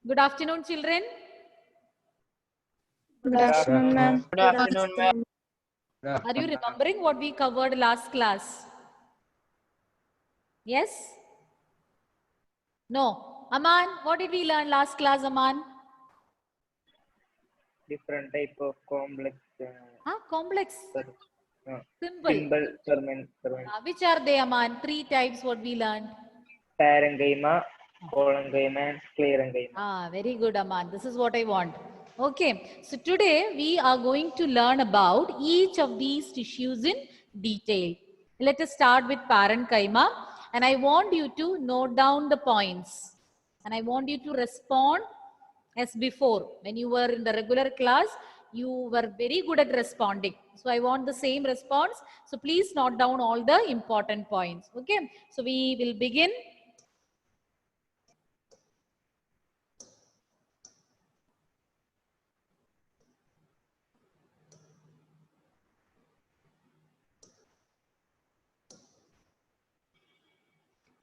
Good afternoon, children. Good afternoon, ma'am. Good afternoon, ma'am. Are you remembering what we covered last class? Yes? No. Aman, what did we learn last class, Aman? Different type of complex Complex. Simple. symbol ferment. Which are they, Aman? 3 types what we learned. Parenchyma, collenchyma, and sclerenchyma. Very good, Aman. This is what I want. Okay, so today we are going to learn about each of these tissues in detail. Let us start with parenchyma, and I want you to note down the points, and I want you to respond as before. When you were in the regular class, you were very good at responding. So I want the same response. So please note down all the important points. Okay, so we will begin.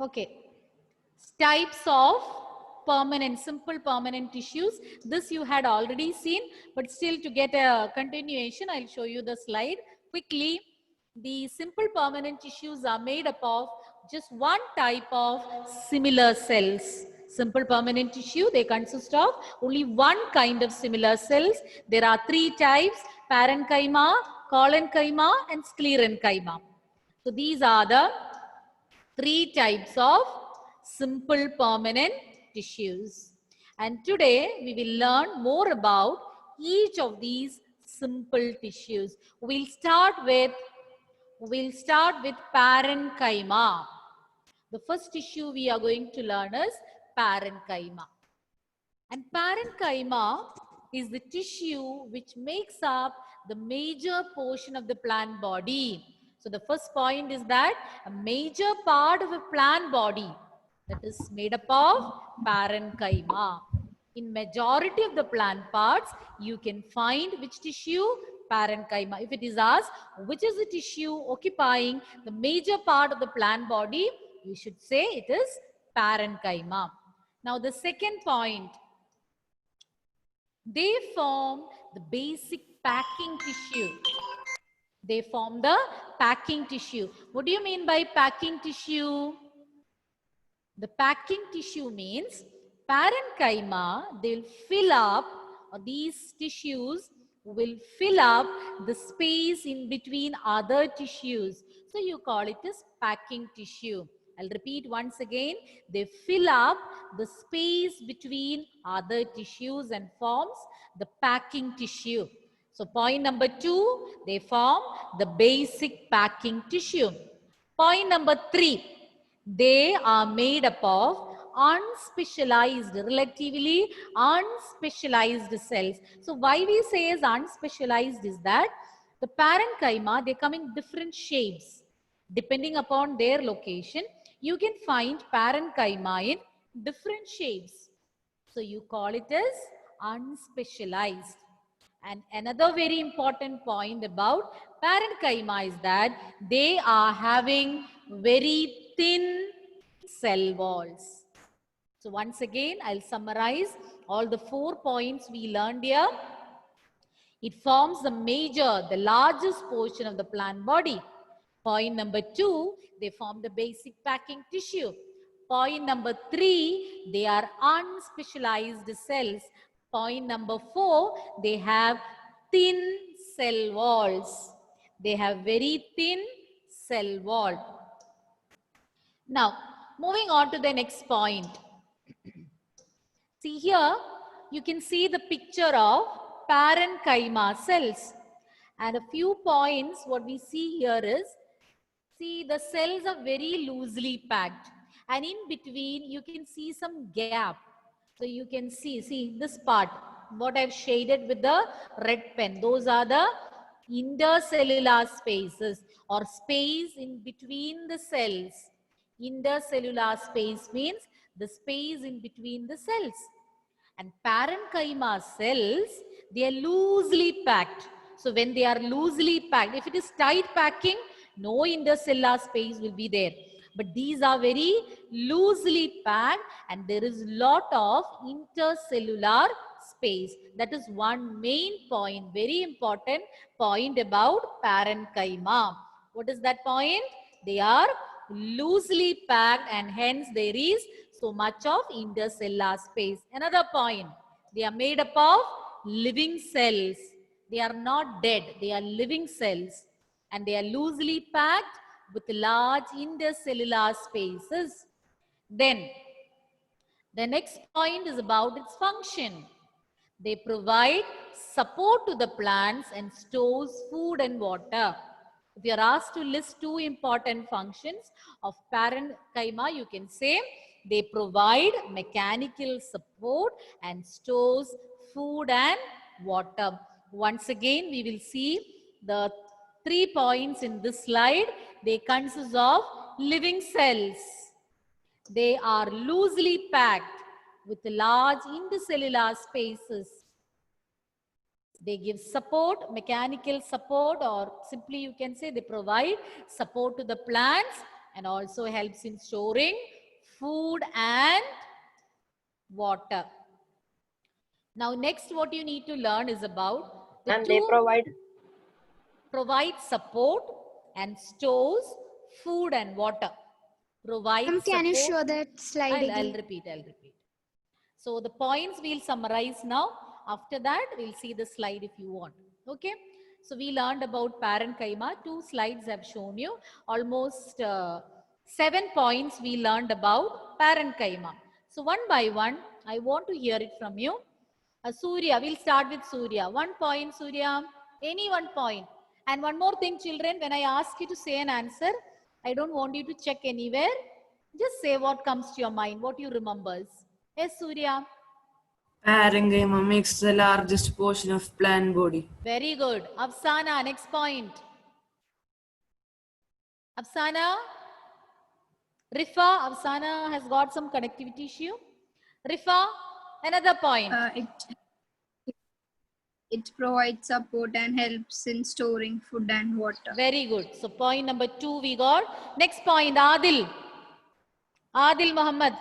Okay, types of simple permanent tissues. This you had already seen, but still to get a continuation, I'll show you the slide quickly. The simple permanent tissues are made up of just one type of similar cells. Simple permanent tissue, they consist of only one kind of similar cells. There are 3 types: parenchyma, collenchyma, and sclerenchyma. So these are the 3 types of simple permanent tissues. And today we will learn more about each of these simple tissues. We'll start with parenchyma. The first tissue we are going to learn is parenchyma. And parenchyma is the tissue which makes up the major portion of the plant body. So the first point is that a major part of a plant body that is made up of parenchyma. In majority of the plant parts, you can find which tissue? Parenchyma. If it is asked, which is the tissue occupying the major part of the plant body, you should say it is parenchyma. Now the second point, they form the basic packing tissue. They form the packing tissue. What do you mean by packing tissue? The packing tissue means parenchyma, they'll fill up, or these tissues will fill up the space in between other tissues. So you call it as packing tissue. I'll repeat once again. They fill up the space between other tissues and forms the packing tissue. So point number 2, they form the basic packing tissue. Point number 3, they are made up of unspecialized, relatively unspecialized cells. So why we say as unspecialized is that the parenchyma, they come in different shapes. Depending upon their location, you can find parenchyma in different shapes. So you call it as unspecialized. And another very important point about parenchyma is that they are having very thin cell walls. So once again, I'll summarize all the 4 points we learned here. It forms the largest portion of the plant body. Point number 2, they form the basic packing tissue. Point number 3, they are unspecialized cells. Point number 4, they have thin cell walls. They have very thin cell wall. Now, moving on to the next point. See here, you can see the picture of parenchyma cells. And a few points, what we see here is, see the cells are very loosely packed. And in between, you can see some gap. So you can see this part, what I've shaded with the red pen. Those are the intercellular spaces or space in between the cells. Intercellular space means the space in between the cells. And parenchyma cells, they are loosely packed. So when they are loosely packed, if it is tight packing, no intercellular space will be there. But these are very loosely packed and there is lot of intercellular space. That is one main point, very important point about parenchyma. What is that point? They are loosely packed and hence there is so much of intercellular space. Another point, they are made up of living cells. They are not dead, they are living cells and they are loosely packed with large intercellular spaces. Then the next point is about its function. They provide support to the plants and stores food and water. If you are asked to list two important functions of parenchyma, you can say they provide mechanical support and stores food and water. Once again, we will see the 3 points in this slide. They consist of living cells. They are loosely packed with large intercellular spaces. They give support, mechanical support, or simply you can say they provide support to the plants and also helps in storing food and water. Now next what you need to learn is about the And they provide support and stores food and water. Provide support. Can you show that slide I'll again? repeat. So the points we'll summarize now. After that, we'll see the slide if you want. Okay. So we learned about parenchyma. 2 slides have shown you. Almost 7 points we learned about parenchyma. So one by one, I want to hear it from you. Surya, we'll start with Surya. 1 point, Surya. Any 1 point. And one more thing, children, when I ask you to say an answer, I don't want you to check anywhere. Just say what comes to your mind, what you remembers. Yes, Surya. Parenchyma makes the largest portion of plant body. Very good. Afsana, next point. Afsana. Rifa, Afsana has got some connectivity issue. Rifa, another point. It provides support and helps in storing food and water. Very good. So point number 2 we got. Next point, Adil. Adil Muhammad.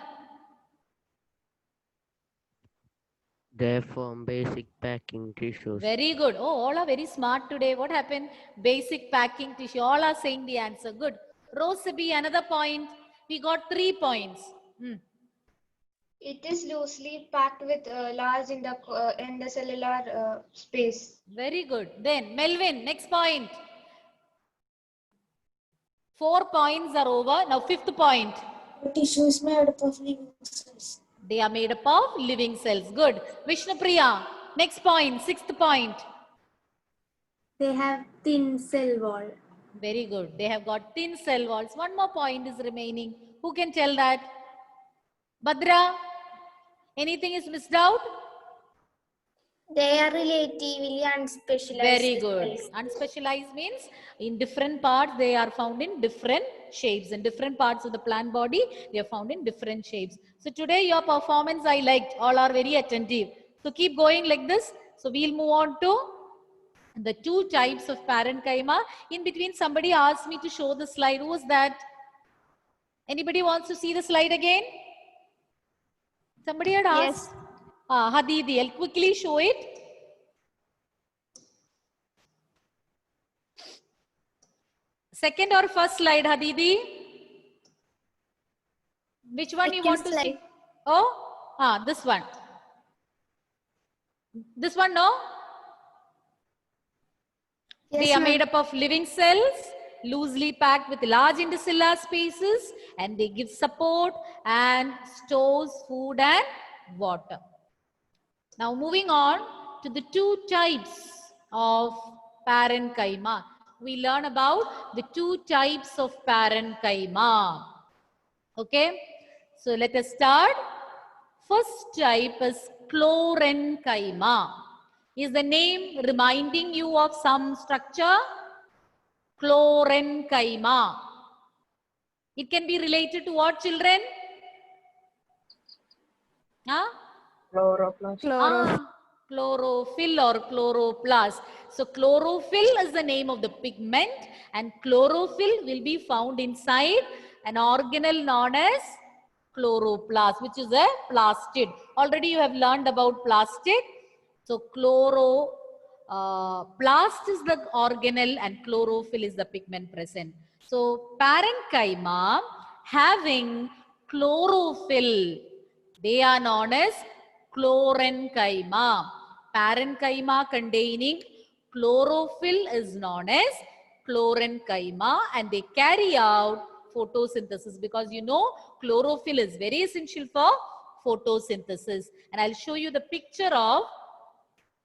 They form basic packing tissues. Very good. Oh, all are very smart today. What happened? Basic packing tissue. All are saying the answer. Good. Rosabi, another point. We got 3 points. It is loosely packed with large intercellular space. Very good. Then Melvin, next point. 4 points are over. Now 5th point. Tissue is made up of living cells. They are made up of living cells. Good. Vishnupriya, next point. 6th point. They have thin cell wall. Very good. They have got thin cell walls. One more point is remaining. Who can tell that? Badra, anything is missed out? They are relatively unspecialized. Very good. Unspecialized means in different parts they are found in different shapes. In different parts of the plant body they are found in different shapes. So today your performance I liked. All are very attentive. So keep going like this. So we'll move on to the 2 types of parenchyma. In between somebody asked me to show the slide. Who was that? Anybody wants to see the slide again? Somebody had asked. Yes. Hadidi, I'll quickly show it. Second or first slide, Hadidi? Which one you want to see? Oh, this one. This one, no? Yes, They are ma'am. made up of living cells, loosely packed with large intercellular spaces, and they give support and stores food and water. Now moving on to the 2 types of parenchyma. We learn about the 2 types of parenchyma. Okay, so let us start. First type is chlorenchyma. Is the name reminding you of some structure? Chlorenchyma. It can be related to what, children? Huh? Chloroplast. Chlorophyll or chloroplast. So chlorophyll is the name of the pigment and chlorophyll will be found inside an organelle known as chloroplast, which is a plastid. Already you have learned about plastid. So plast is the organelle and chlorophyll is the pigment present. So parenchyma having chlorophyll, they are known as chlorenchyma. Parenchyma containing chlorophyll is known as chlorenchyma, and they carry out photosynthesis, because you know chlorophyll is very essential for photosynthesis. And I'll show you the picture of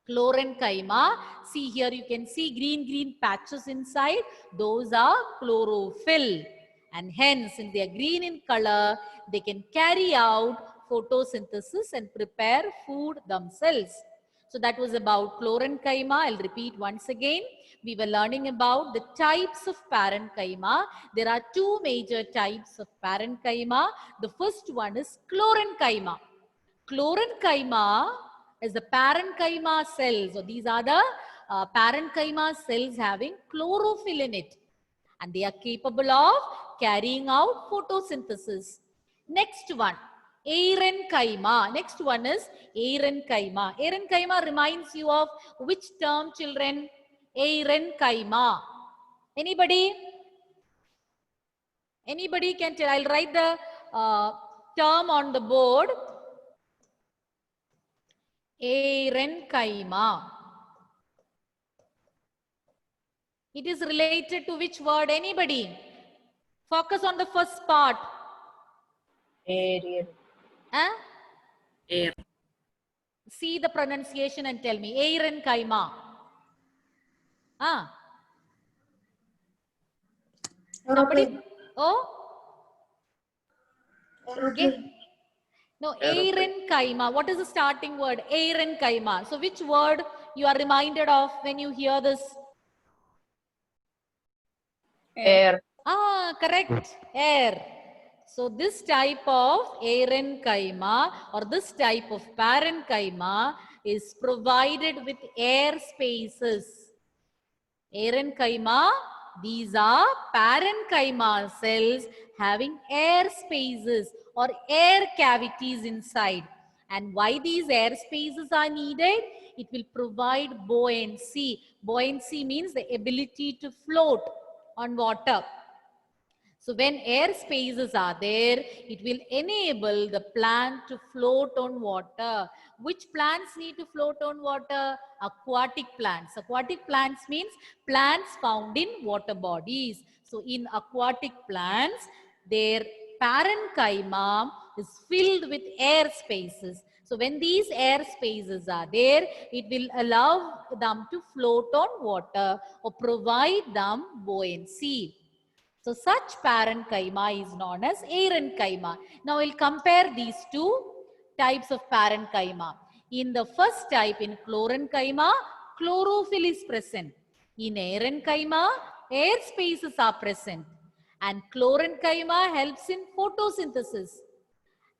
chlorenchyma. See here, you can see green patches inside. Those are chlorophyll, and hence, since they are green in color, they can carry out photosynthesis and prepare food themselves. So that was about chlorenchyma. I'll repeat once again. We were learning about the types of parenchyma. There are two major types of parenchyma. The first one is chlorenchyma. Chlorenchyma is the parenchyma cells. So these are the parenchyma cells having chlorophyll in it, and they are capable of carrying out photosynthesis. Next one, aerenchyma. Next one is aerenchyma. Aerenchyma reminds you of which term, children? Aerenchyma. Anybody? Anybody can tell? I'll write the term on the board. Aerenchyma. It is related to which word? Anybody? Focus on the first part. Aerial. Huh? Air. See the pronunciation and tell me. Aerenchyma. Somebody? Oh? Okay. No, aerenchyma. What is the starting word? Aerenchyma. So which word you are reminded of when you hear this? Air. Correct. Air. So this type of aerenchyma or this type of parenchyma is provided with air spaces. Aerenchyma, these are parenchyma cells having air spaces or air cavities inside. And why these air spaces are needed? It will provide buoyancy. Buoyancy means the ability to float on water. So when air spaces are there, it will enable the plant to float on water. Which plants need to float on water? Aquatic plants. Aquatic plants means plants found in water bodies. So in aquatic plants, their parenchyma is filled with air spaces. So when these air spaces are there, it will allow them to float on water or provide them buoyancy. So such parenchyma is known as aerenchyma. Now we'll compare these two types of parenchyma. In the first type, in chlorenchyma, chlorophyll is present. In aerenchyma, air spaces are present. And chlorenchyma helps in photosynthesis.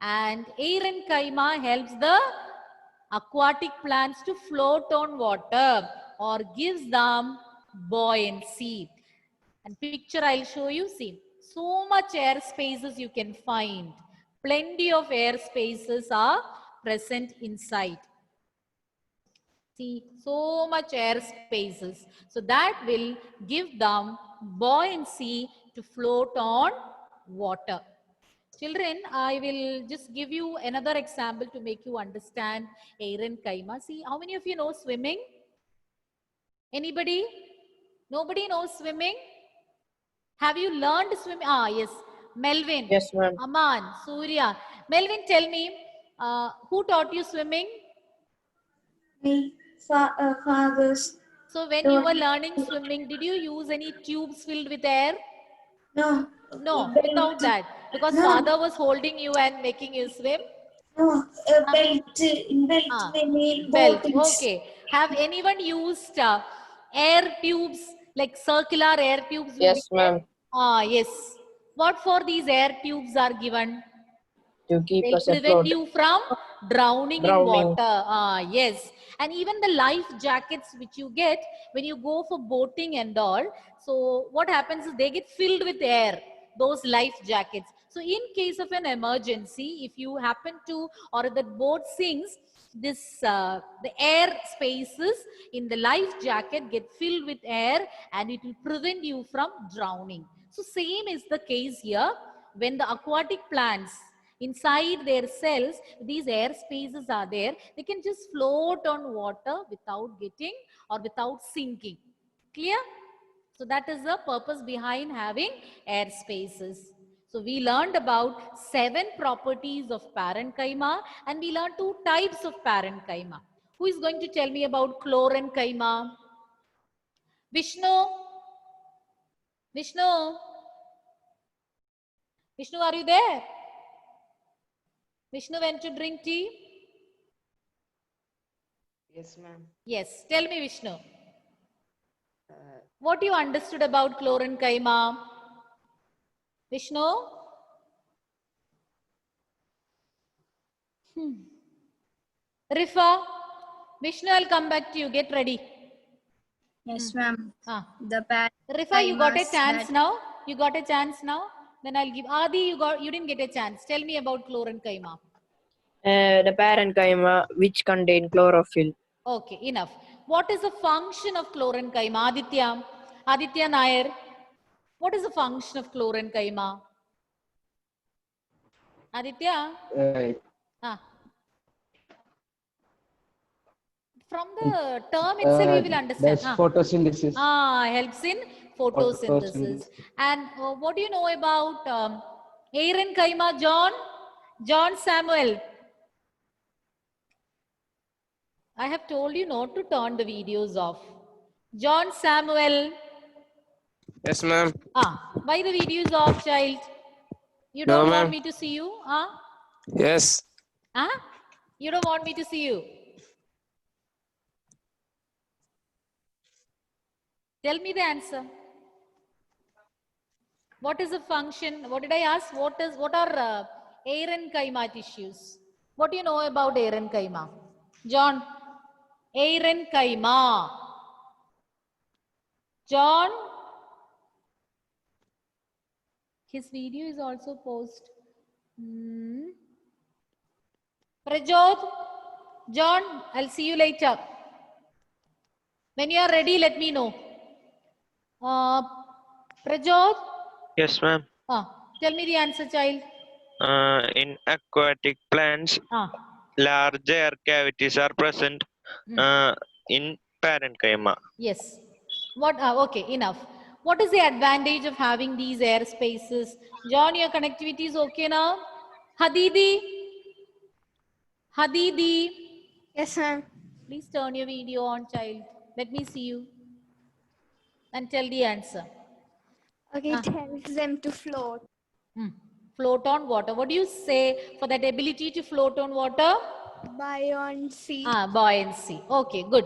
And aerenchyma helps the aquatic plants to float on water or gives them buoyancy. And picture I'll show you. See, so much air spaces you can find. Plenty of air spaces are present inside. See, so much air spaces. So that will give them buoyancy to float on water. Children, I will just give you another example to make you understand aerenchyma. See, how many of you know swimming? Anybody? Nobody knows swimming? Have you learned swimming? Yes. Melvin. Yes, ma'am. Aman, Surya. Melvin, tell me, who taught you swimming? My father's. So when you were learning swimming, did you use any tubes filled with air? No. No, Belt. without that. Because No. father was holding you and making you swim? No. Belt. We need Belt. boatings. Okay. Have anyone used air tubes, like circular air tubes? Yes, ma'am. Yes. What for these air tubes are given? To keep They'll us prevent afloat. you from drowning in Drowning. water. Yes. And even the life jackets which you get when you go for boating and all. So what happens is they get filled with air. those life jackets. So in case of an emergency, if you happen to, or the boat sinks, this the air spaces in the life jacket get filled with air and it will prevent you from drowning. So same is the case here. When the aquatic plants, inside their cells, these air spaces are there, they can just float on water without getting or without sinking. Clear? So that is the purpose behind having air spaces. So we learned about 7 properties of parenchyma and we learned 2 types of parenchyma. Who is going to tell me about chlorenchyma? Vishnu? Vishnu? Vishnu, are you there? Vishnu went to drink tea? Yes, ma'am. Yes. Tell me, Vishnu. What you understood about chlorenchyma? Vishnu? Rifa? Vishnu, I'll come back to you. Get ready. Yes, ma'am. Ah. The Rifa, you got a parenchymas chance that- now? You got a chance now? Then I'll give. Adi, you didn't get a chance. Tell me about chlorenchyma. The parenchyma which contain chlorophyll. Okay, enough. What is the function of chlorenchyma? Aditya? Aditya Nair? What is the function of chlorenchyma? Aditya? Ah. From the term itself, you will understand. That's photosynthesis. Helps in photosynthesis. And what do you know about parenchyma, John? John Samuel. I have told you not to turn the videos off. John Samuel. Yes, ma'am. Why the video is off, child? You No, don't want ma'am. me to see you? Yes. You don't want me to see you? Tell me the answer. What is the function? What did I ask? What are parenchyma tissues? What do you know about parenchyma? John, parenchyma. John, his video is also posted. Prajot, John, I'll see you later. When you are ready, let me know. Prajot? Yes, ma'am. Tell me the answer, child. In aquatic plants, large air cavities are present in parenchyma. Yes. What? Okay, enough. What is the advantage of having these air spaces? John, your connectivity is okay now? Hadidi? Hadidi? Yes, ma'am. Please turn your video on, child. Let me see you. And tell the answer. Okay, it helps them to float. Float on water. What do you say for that ability to float on water? Buoyancy. Buoyancy. Okay, good.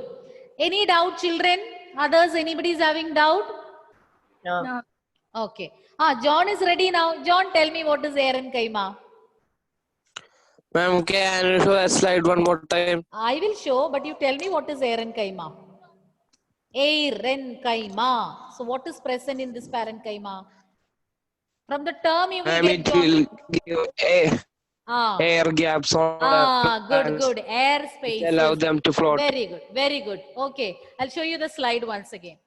Any doubt, children? Others, anybody is having doubt? No. Okay. John is ready now. John, tell me what is parenchyma. Ma'am, can you show that slide one more time? I will show, but you tell me what is parenchyma. Parenchyma. So what is present in this parenchyma? From the term you will Ma'am, get it will give air gaps on the plants good. Air which spaces. allow them to float. Very good. Very good. Okay. I'll show you the slide once again.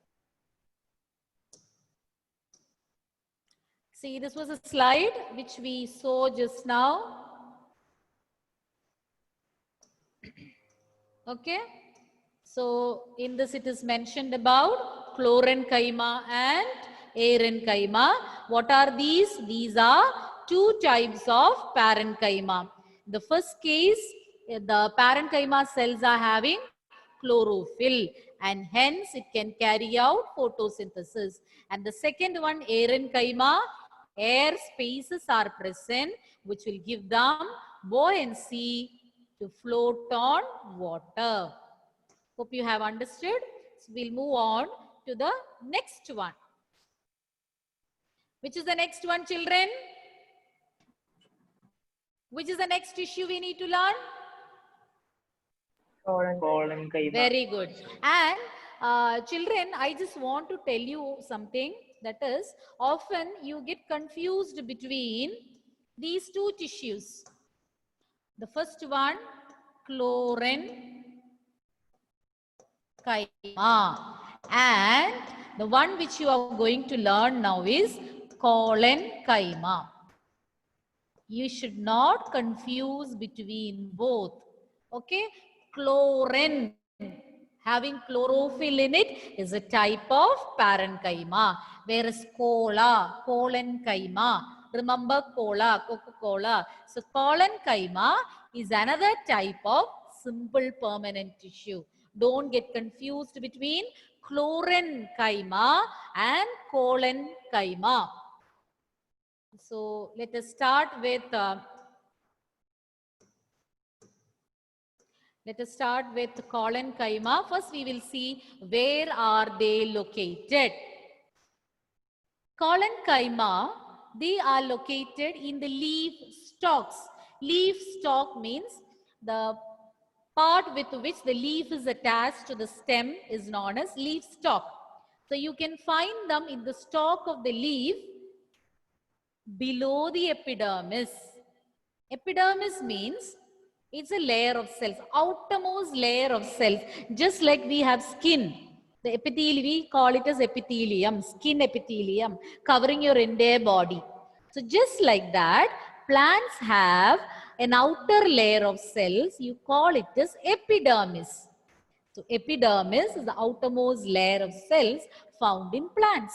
See, this was a slide which we saw just now. Okay. So in this it is mentioned about chlorenchyma and parenchyma. What are these? These are 2 types of parenchyma. The first case, the parenchyma cells are having chlorophyll and hence it can carry out photosynthesis. And the second one, parenchyma, air spaces are present which will give them buoyancy to float on water. Hope you have understood. So we'll move on to the next one. Which is the next one, children? Which is the next issue we need to learn? Parenchyma. Very good. And children, I just want to tell you something. That is, often you get confused between these two tissues. The first one, chlorenchyma, and the one which you are going to learn now is collenchyma. You should not confuse between both. Okay, chlorine, having chlorophyll in it, is a type of parenchyma, whereas collenchyma, remember cola, Coca-Cola. So collenchyma is another type of simple permanent tissue. Don't get confused between chlorenchyma and collenchyma. So let us start with collenchyma. First, we will see where are they located. Collenchyma, they are located in the leaf stalks. Leaf stalk means the part with which the leaf is attached to the stem is known as leaf stalk. So you can find them in the stalk of the leaf below the epidermis. Epidermis means it's a layer of cells, outermost layer of cells, just like we have skin. The epithelium, we call it as epithelium, skin epithelium, covering your entire body. So just like that, plants have an outer layer of cells, you call it as epidermis. So epidermis is the outermost layer of cells found in plants.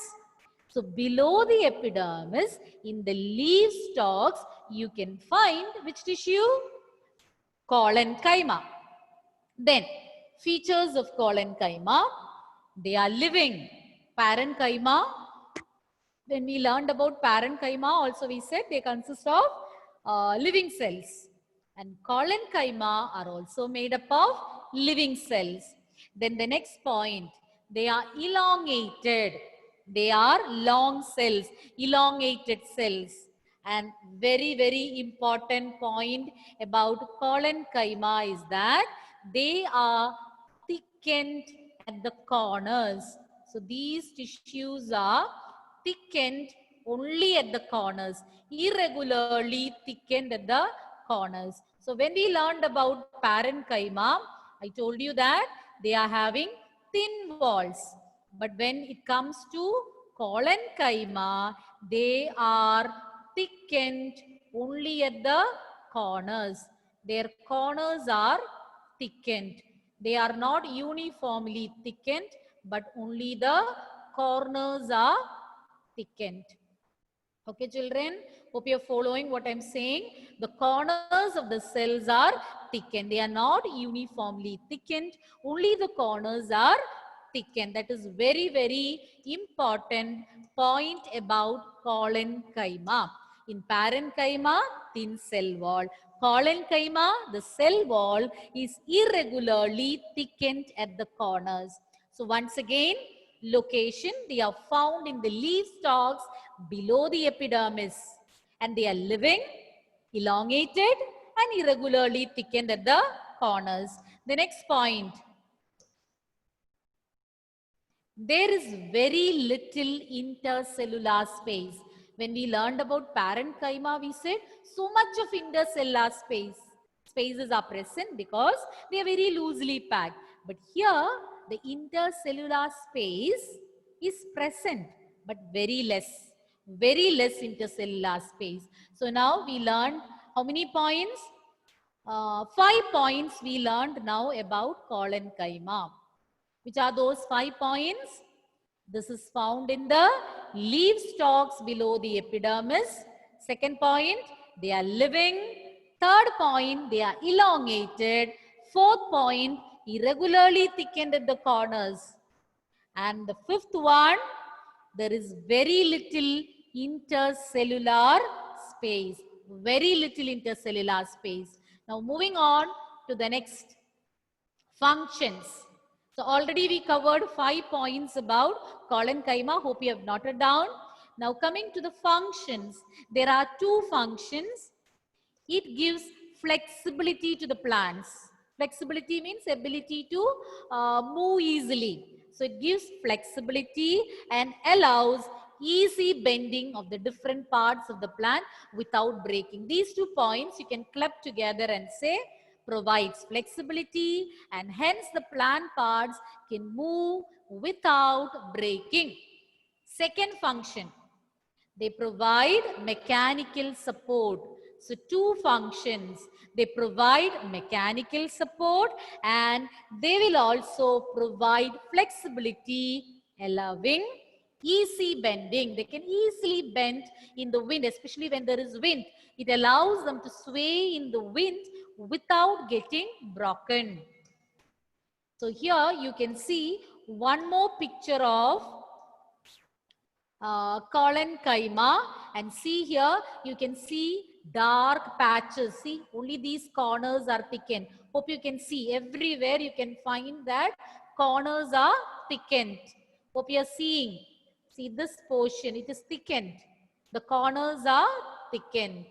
So below the epidermis, in the leaf stalks, you can find which tissue? Collenchyma. Then, features of collenchyma, they are living. Parenchyma, when we learned about parenchyma, also we said they consist of living cells. And collenchyma are also made up of living cells. Then the next point, they are elongated. They are long cells, elongated cells. And very, very important point about collenchyma is that they are thickened at the corners. So these tissues are thickened only at the corners, irregularly thickened at the corners. So when we learned about parenchyma, I told you that they are having thin walls. But when it comes to collenchyma, they are thickened only at the corners. Their corners are thickened. They are not uniformly thickened, but only the corners are thickened. Okay, children, hope you're following what I'm saying. The corners of the cells are thickened. They are not uniformly thickened. Only the corners are thickened. That is very, very important point about collenchyma. In parenchyma, thin cell wall. Collenchyma, the cell wall is irregularly thickened at the corners. So once again, location, they are found in the leaf stalks below the epidermis, and they are living, elongated and irregularly thickened at the corners. The next point, there is very little intercellular space. When we learned about parenchyma, we said so much of intercellular spaces are present because they are very loosely packed. But here, the intercellular space is present, but very less intercellular space. So now we learned how many points? 5 points we learned now about collenchyma. Which are those 5 points? This is found in the leaf stalks below the epidermis. Second point, they are living. Third point, they are elongated. Fourth point, irregularly thickened at the corners. And the fifth one, there is very little intercellular space. Very little intercellular space. Now moving on to the next functions. So already we covered 5 points about collenchyma. Hope you have noted down. Now coming to the functions. There are 2 functions. It gives flexibility to the plants. Flexibility means ability to move easily. So it gives flexibility and allows easy bending of the different parts of the plant without breaking. These 2 points you can club together and say provides flexibility, and hence the plant parts can move without breaking. Second function, they provide mechanical support. So 2 functions, they provide mechanical support and they will also provide flexibility, allowing easy bending. They can easily bend in the wind, especially when there is wind. It allows them to sway in the wind without getting broken. So here you can see one more picture of Collenkaima, and see here you can see dark patches. See, only these corners are thickened. Hope you can see everywhere you can find that corners are thickened. Hope you are seeing. See this portion, it is thickened. The corners are thickened.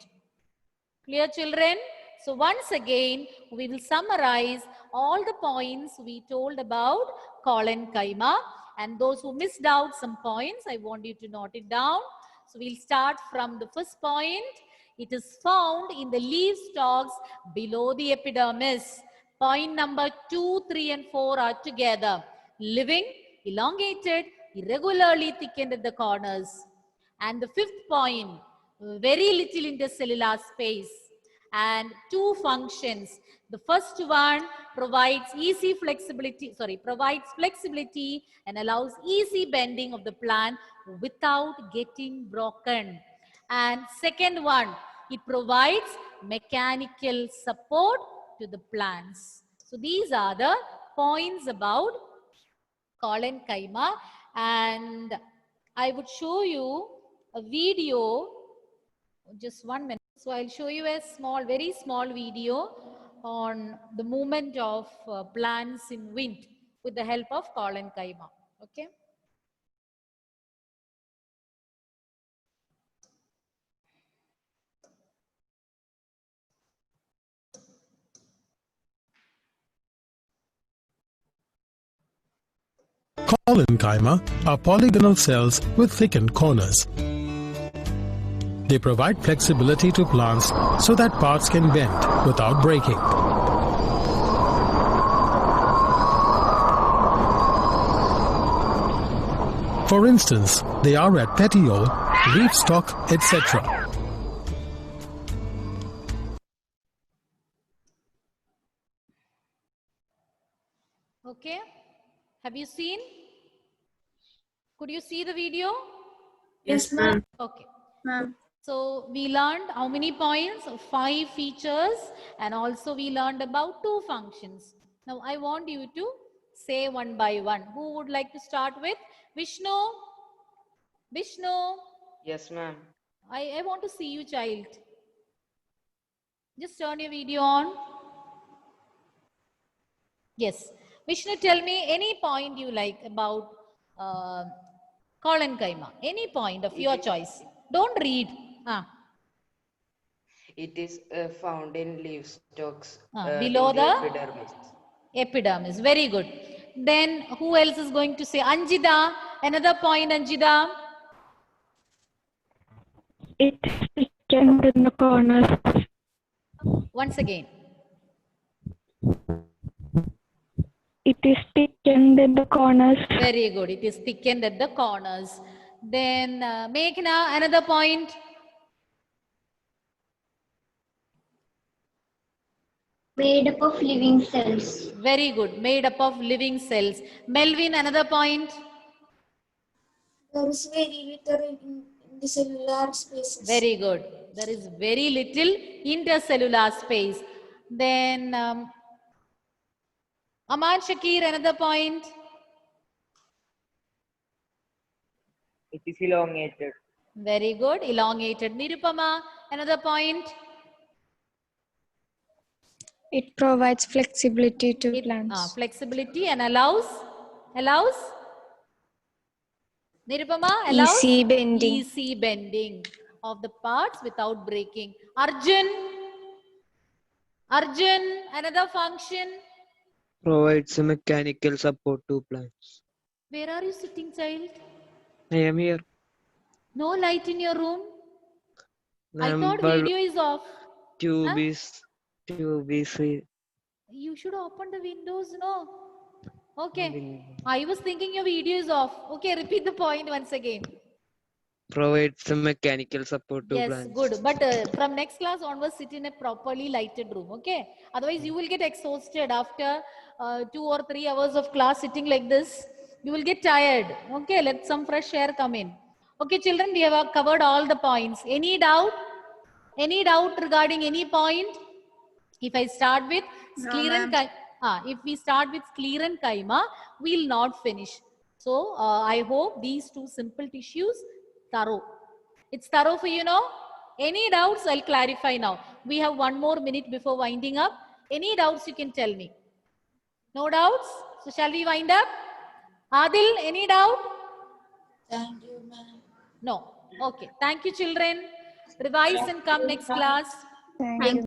Clear, children? So once again, we will summarize all the points we told about Collenkaima. And those who missed out some points, I want you to note it down. So we'll start from the first point. It is found in the leaf stalks below the epidermis. Point number 2, 3 and 4 are together. Living, elongated, irregularly thickened at the corners. And the 5th point, very little intercellular space. And 2 functions. The first one provides flexibility and allows easy bending of the plant without getting broken. And second one, it provides mechanical support to the plants. So these are the points about Collenkaima, and I would show you a video, just 1 minute. So I'll show you a very small video on the movement of plants in wind with the help of Collenkaima. Okay. Collenkaima are polygonal cells with thickened corners. They provide flexibility to plants so that parts can bend without breaking. For instance, they are at petiole, leaf stalk, etc. Okay. Have you seen? Could you see the video? Yes, ma'am. Okay. Ma'am. So we learned how many points? 5 features, and also we learned about 2 functions. Now I want you to say one by one. Who would like to start with? Vishnu? Vishnu? Yes, ma'am. I want to see you, child. Just turn your video on. Yes. Vishnu, tell me any point you like about Collenkaima. Any point of your choice. Don't read. It is found in leaf stalks below the epidermis. Epidermis. Very good. Then who else is going to say? Anjida. Another point, Anjida. It is thickened in the corners. Once again. It is thickened in the corners. Very good. It is thickened at the corners. Then Meghna, another point. Made up of living cells. Very good. Made up of living cells. Melvin, another point. There is very little in the cellular spaces. Very good. There is very little intercellular space. Then Aman Shakir, another point. It is elongated. Very good. Elongated. Nirupama, another point. It provides flexibility to plants. Flexibility and allows Nirupama, allows Easy bending. Easy bending of the parts without breaking. Arjun, another function. Provides a mechanical support to plants. Where are you sitting, child? I am here. No light in your room? I Ma'am, thought bulb video is off. tube Huh? is You should open the windows, no? Okay. I was thinking your video is off. Okay, repeat the point once again. provides some mechanical support to Yes, plants. good. But from next class onwards, sit in a properly lighted room. Okay. Otherwise, you will get exhausted after 2 or 3 hours of class sitting like this. You will get tired. Okay. Let some fresh air come in. Okay, children, we have covered all the points. Any doubt? Any doubt regarding any point? If I start with Scler and if we start with Scler and Chyma, we'll not finish. So I hope these two simple tissues thorough. It's thorough for you now. Any doubts? I'll clarify now. We have 1 more minute before winding up. Any doubts you can tell me. No doubts? So shall we wind up? Adil, any doubt? Thank you, ma'am. No. Okay. Thank you, children. Revise and come next class. Thank you.